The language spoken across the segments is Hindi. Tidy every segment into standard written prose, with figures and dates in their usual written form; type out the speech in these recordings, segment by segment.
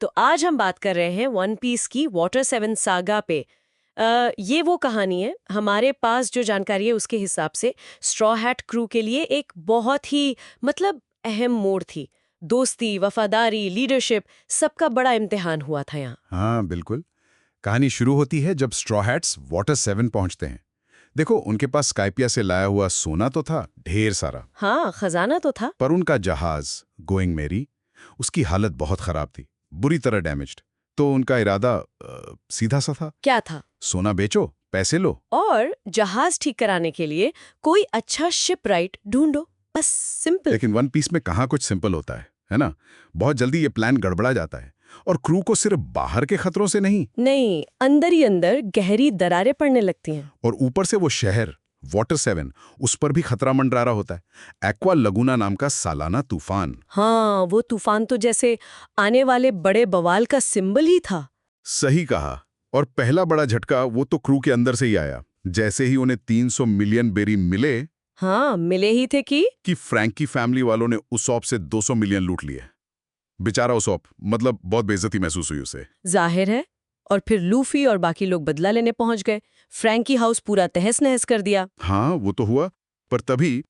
तो आज हम बात कर रहे हैं वन पीस की वाटर सेवन सागा पे। ये वो कहानी है, हमारे पास जो जानकारी है उसके हिसाब से स्ट्रॉ हैट क्रू के लिए एक बहुत ही मतलब अहम मोड़ थी। दोस्ती, वफादारी, लीडरशिप, सबका बड़ा इम्तिहान हुआ था यहाँ। हाँ बिल्कुल। कहानी शुरू होती है जब स्ट्रॉ हैट्स वाटर 7 पहुंचते हैं। देखो, उनके पास स्काइपिया से लाया हुआ सोना तो था, ढेर सारा। हाँ, खजाना तो था। पर उनका जहाज गोइंग मेरी, उसकी हालत बहुत खराब थी, बुरी तरह डैमेज्ड। तो उनका इरादा सीधा सा था। क्या था? सोना बेचो, पैसे लो। और जहाज ठीक कराने के लिए कोई अच्छा शिपराइट ढूंढो, बस सिंपल। लेकिन वन पीस में कहाँ कुछ सिंपल होता है ना? बहुत जल्दी ये प्लान गड़बड़ा जाता है। और क्रू को सिर्फ बाहर के खतरों से नहीं, अंदर ही अंदर गहरी दरारें पड़ने लगती हैं। और ऊपर से वो शहर वाटर 7, उस पर भी खतरा मंडरा रहा होता है। एक्वा लगुना नाम का सालाना तूफान। हाँ, वो तूफान तो जैसे आने वाले बड़े बवाल का सिंबल ही था। सही कहा। और पहला बड़ा झटका वो तो क्रू के अंदर से ही आया। जैसे ही उन्हें 300 मिलियन बेरी मिले हाँ, मिले ही थे कि फ्रैंकी फैमिली वालों ने उसॉप से 200 मिलियन लूट लिए। बेचारा उसॉप, मतलब बहुत बेइज्जती महसूस हुई उसे। जाहिर है। और फिर लूफी और बाकी लोग बदला लेने पहुंच गए। फ्रैंकी हाउस पूरा तहस नहस कर दिया। हाँ वो तो हुआ। पर तभी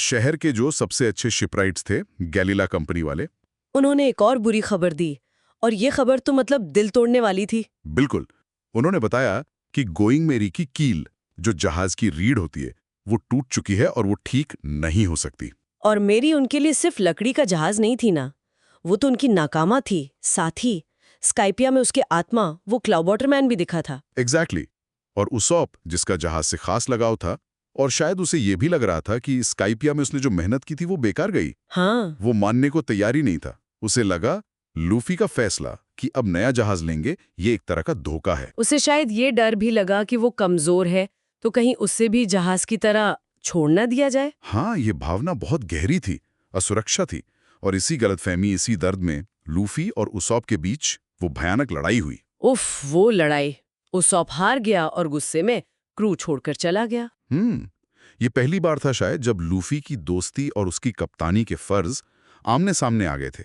शहर के जो सबसे अच्छे शिपराइट्स थे, गैलीला कंपनी वाले, उन्होंने एक और बुरी खबर दी। और ये खबर तो मतलब दिल तोड़ने वाली थी। बिल्कुल। उन्होंने बताया कि गोइंग मेरी की कील, जो जहाज की रीढ़ होती है, वो टूट चुकी है और वो ठीक नहीं हो सकती। और मेरी उनके लिए सिर्फ लकड़ी का जहाज नहीं थी ना, वो तो उनकी नाकामा थी। साथ ही स्काइपिया में उसके आत्मा, वो क्लाउबॉटरमैन भी दिखा था। एग्जैक्टली। और उसॉप, जिसका जहाज से खास लगाव था, और शायद उसे ये भी लग रहा था कि स्काइपिया में उसने जो मेहनत की थी वो बेकार गई, हाँ, वो मानने को तैयार ही नहीं था। उसे लगा लूफी का फैसला कि अब नया जहाज लेंगे, ये एक तरह का धोखा है। उसे शायद ये डर भी लगा कि वो कमजोर है, तो कहीं उससे भी जहाज की तरह छोड़ ना दिया जाए। हाँ, ये भावना बहुत गहरी थी, असुरक्षा थी। और इसी गलतफहमी, इसी दर्द में लूफी और उसॉप के बीच वो भयानक लड़ाई हुई। उफ, वो लड़ाई। उसॉप हार गया और गुस्से में क्रू छोड़कर चला गया। ये पहली बार था शायद जब लूफी की दोस्ती और उसकी कप्तानी के फर्ज आमने सामने आ गए थे।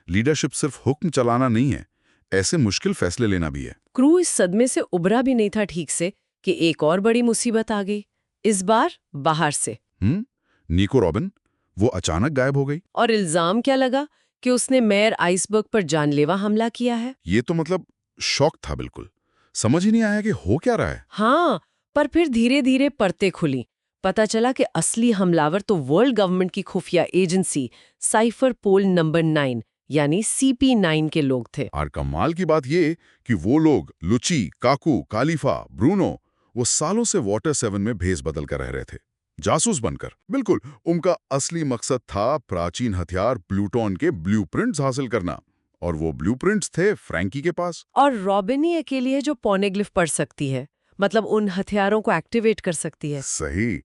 लीडरशिप सिर्फ हुक्म चलाना नहीं है, ऐसे मुश्किल फैसले लेना भी है। क्रू इस सदमे से उबरा भी नहीं था ठीक से कि एक और बड़ी मुसीबत आ गई, इस बार बाहर से। निको रॉबिन, वो अचानक गायब हो गई। और इल्जाम क्या लगा कि उसने मेयर आइसबर्ग पर जानलेवा हमला किया है। ये तो मतलब शौक था बिल्कुल। समझ ही नहीं आया कि हो क्या रहा है। हाँ, पर फिर धीरे धीरे परतें खुली। पता चला कि असली हमलावर तो वर्ल्ड गवर्नमेंट की खुफिया एजेंसी साइफर पोल नंबर 9 यानी CP9 के लोग थे। और कमाल की बात ये कि वो लोग लुची, काकू, कालीफा, ब्रूनो, वो सालों से वाटर 7 में भेस बदल कर रह रहे थे, जासूस बनकर। बिल्कुल, उनका असली मकसद था प्राचीन हथियार प्लूटोन के ब्लूप्रिंट्स हासिल करना। और वो ब्लूप्रिंट्स थे फ्रैंकी के पास। और रॉबिन ही अकेली है जो पॉनेग्लिफ पढ़ सकती है, मतलब उन हथियारों को एक्टिवेट कर सकती है। सही।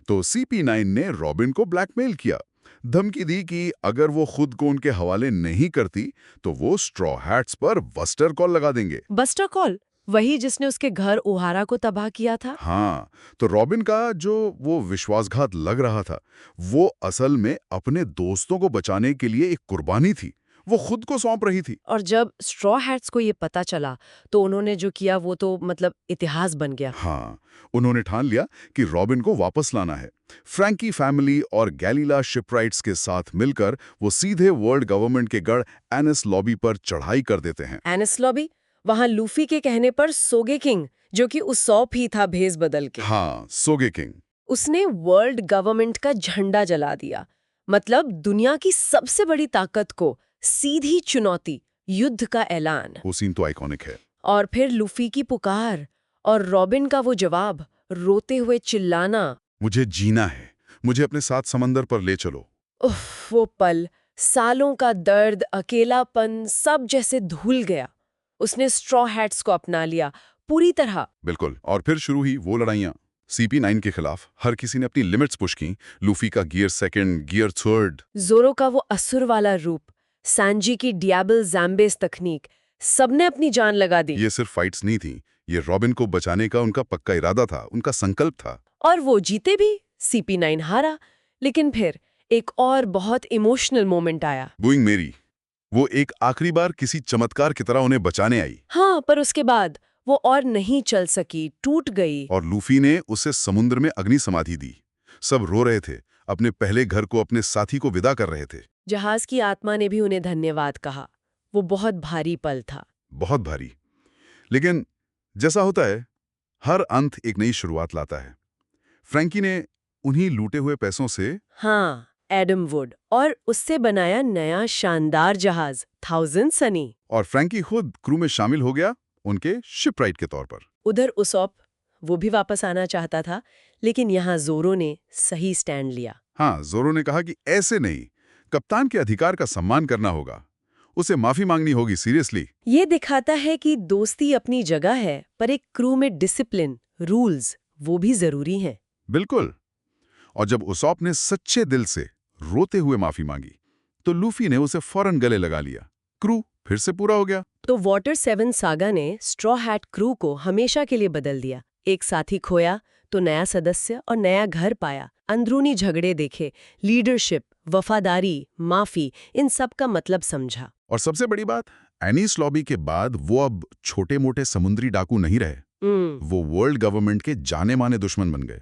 तो CP9 ने रॉबिन को ब्लैकमेल किया, धमकी दी कि अगर वो खुद को उनके हवाले नहीं करती तो वो स्ट्रॉ हैट्स पर बस्टर कॉल लगा देंगे। बस्टर कॉल, वही जिसने उसके घर ओहारा को तबाह किया था। हाँ, तो रॉबिन का जो वो विश्वासघात लग रहा था, वो असल में अपने दोस्तों को बचाने के लिए एक कुर्बानी थी। वो खुद को सौंप रही थी। और जब स्ट्रॉ हैट्स को ये पता चला तो उन्होंने जो किया वो तो मतलब इतिहास बन गया। हाँ, उन्होंने ठान लिया कि रॉबिन को वापस लाना है। फ्रैंकी फैमिली और गैलीला शिपराइट्स के साथ मिलकर वो सीधे वर्ल्ड गवर्नमेंट के गढ़ एनिस लॉबी पर चढ़ाई कर देते हैं। एनिस लॉबी, वहां लूफी के कहने पर सोगे किंग, जो कि उसॉप ही था भेस बदल के, हाँ, सोगे किंग। उसने वर्ल्ड गवर्नमेंट का झंडा जला दिया। मतलब दुनिया की सबसे बड़ी ताकत को सीधी चुनौती, युद्ध का ऐलान। वो सीन तो आइकॉनिक है। और फिर लूफी की पुकार और रॉबिन का वो जवाब, रोते हुए चिल्लाना, मुझे जीना है, मुझे अपने साथ समंदर पर ले चलो। उफ, वो पल, सालों का दर्द, अकेलापन, सब जैसे धुल गया। उसने स्ट्रॉ हैट्स को अपना लिया पूरी तरह। बिल्कुल। और फिर शुरू हुई वो लड़ाइयाँ CP9 के खिलाफ। हर किसी ने अपनी लिमिट्स पुश की। लूफी का गियर सेकंड, गियर थर्ड, जोरो का वो असुर वाला रूप, सांजी की डियाबल जैम्बेस तकनीक, सबने अपनी जान लगा दी। ये सिर्फ फाइट्स नहीं थी, ये रॉबिन को बचाने का उनका पक्का इरादा था, उनका संकल्प था। और वो जीते भी, CP9 हारा। लेकिन फिर एक और बहुत इमोशनल मोमेंट आया। गोइंग मेरी, वो एक आखिरी बार किसी चमत्कार की तरह उन्हें बचाने आई हाँ, पर उसके बाद वो और नहीं चल सकी, टूट गई। और लूफी ने उसे समुद्र में अग्नि समाधि दी। सब रो रहे थे, अपने पहले घर को, अपने साथी को विदा कर रहे थे। जहाज की आत्मा ने भी उन्हें धन्यवाद कहा। वो बहुत भारी पल था। बहुत भारी। लेकिन जैसा होता है, हर अंत एक नई शुरुआत लाता है। फ्रैंकी ने उन्हीं लूटे हुए पैसों से हाँ, एडम वुड, और उससे बनाया नया शानदार जहाज थाउजेंड सनी। और फ्रैंकी खुद क्रू में शामिल हो गया, उनके शिपराइट के तौर पर। उधर उसॉप, वो भी वापस आना चाहता था, लेकिन यहाँ जोरो ने सही स्टैंड लिया। हाँ, जोरो ने कहा कि ऐसे नहीं, कप्तान के अधिकार का सम्मान करना होगा, उसे माफी मांगनी होगी, सीरियसली। ये दिखाता है कि दोस्ती अपनी जगह है, पर एक क्रू में डिसिप्लिन, रूल्स, वो भी जरूरी हैं। बिल्कुल। और जब उसॉप ने सच्चे दिल से रोते हुए माफी मांगी, तो लूफी ने उसे फौरन गले लगा लिया। क्रू फिर से पूरा हो गया। तो वाटर 7 सागा ने स्ट्रॉ हैट क्रू को हमेशा के लिए बदल दिया। एक साथी खोया तो नया सदस्य और नया घर पाया। अंदरूनी झगड़े देखे, लीडरशिप, वफादारी, माफी, इन सब का मतलब समझा। और सबसे बड़ी बात, एनीस लॉबी के बाद वो अब छोटे मोटे समुद्री डाकू नहीं रहे। वो वर्ल्ड गवर्नमेंट के जाने माने दुश्मन बन गए।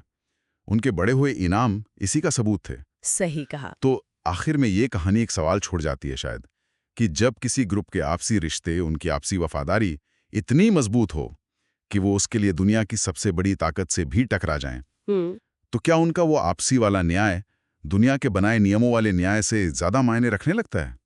उनके बड़े हुए इनाम इसी का सबूत थे। सही कहा। तो आखिर में ये कहानी एक सवाल छोड़ जाती है शायद, कि जब किसी ग्रुप के आपसी रिश्ते, उनकी आपसी वफादारी इतनी मजबूत हो कि वो उसके लिए दुनिया की सबसे बड़ी ताकत से भी टकरा जाएं, तो क्या उनका वो आपसी वाला न्याय दुनिया के बनाए नियमों वाले न्याय से ज्यादा मायने रखने लगता है?